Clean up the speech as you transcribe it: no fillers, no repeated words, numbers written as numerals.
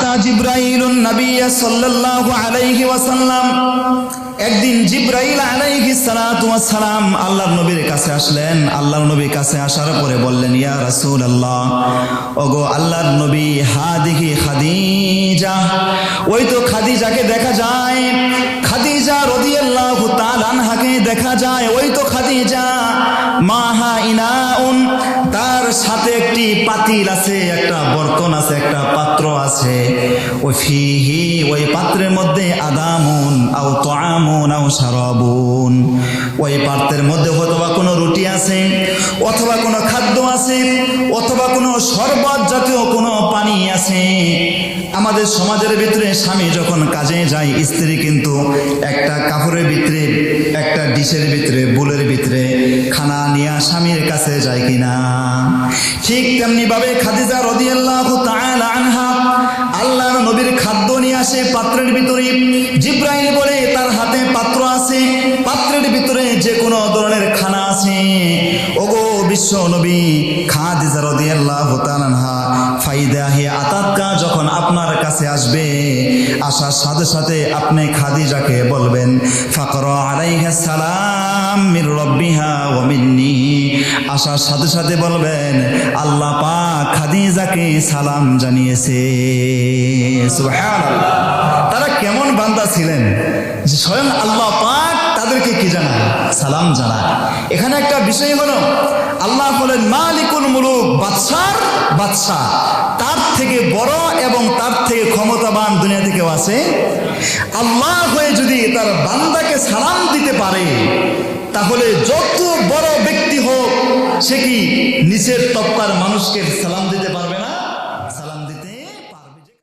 আতা জিবরাইলুন নবী সাল্লাল্লাহু আলাইহি ওয়াসাল্লাম, একদিন জিবরাইল আলাইহিস সালাতু ওয়াস সালাম আল্লাহর নবীর কাছে আসলেন। আল্লাহর নবীর কাছে আসার পরে বললেন, ইয়া রাসূলুল্লাহ, ওগো আল্লাহর নবী, হাদিহি খাদিজা, ওই তো খাদিজাকে দেখা যায়, খাদিজা রাদিয়াল্লাহু তাআলা আনহাকে দেখা যায়, ওই তো খাদিজা, মাহা ইনাউন, তার সাথে একটি পাতিল আছে, একটা বর্তন আছে, একটা পাত্র আছে, ওই ফিহি, ওই পাত্রের মধ্যে আদামুন আও তুআমুন আও শারাবুন, ওই পাত্রের মধ্যে অথবা কোনো রুটি আছে, অথবা কোনো খাদ্য আছে, অথবা কোনো শরবত জাতীয় কোনো পানি আছে। আমাদের সমাজের ভিতরে স্বামী যখন কাজে যায়, স্ত্রী কিন্তু একটা কাপড়ের ভিতরে, একটা ডিশের ভিতরে, বুলের ভিতরে খানা নিয়ে স্বামীর কাছে যায় কিনা, ঠিক তেমনি ভাবে খাদিজা রাদিয়াল্লাহু তাআলা আনহা আল্লাহর নবীর খাদ্য নিয়ে আসে পাত্রের ভিতরে। জিবরাইল বলে তার হাতে পাত্র আছে, পাত্রের ভিতরে যে কোনো ধরনের খানা আছে। ওগো বিশ্ব নবী, খাদিজা রাদিয়াল্লাহু তাআলা আনহা ফাইদাহি আতাতকা, যখন আপনার কাছে আসবে, আসার সাথে সাথে আপনি খাদিজাকে বলবেন, ফাকরা আলাইহা সালাম মির রাব্বিহা ওয়া মিন্নি, আসার সাথে সাথে বলবেন, আল্লাহ পাক খাদিজাকে সালাম জানিয়েছে। সুবহানাল্লাহ। তারা কেমন বান্দা ছিলেন যে স্বয়ং আল্লাহ পাক তাদেরকে কি জানায়? সালাম জানায়। এখানে একটা বিষয় হলো, আল্লাহ বলেন মালিকুল মুলুক, বাদশার বাদশা, তার থেকে বড় এবং তার থেকে ক্ষমতাবান দুনিয়াতে কেউ আছে? আল্লাহ হয়ে যদি তার বান্দাকে সালাম দিতে পারে, তাহলে যত বড় ব্যক্তি হোক, সে কি নিচের তবকার মানুষকে সালাম দিতে পারবে?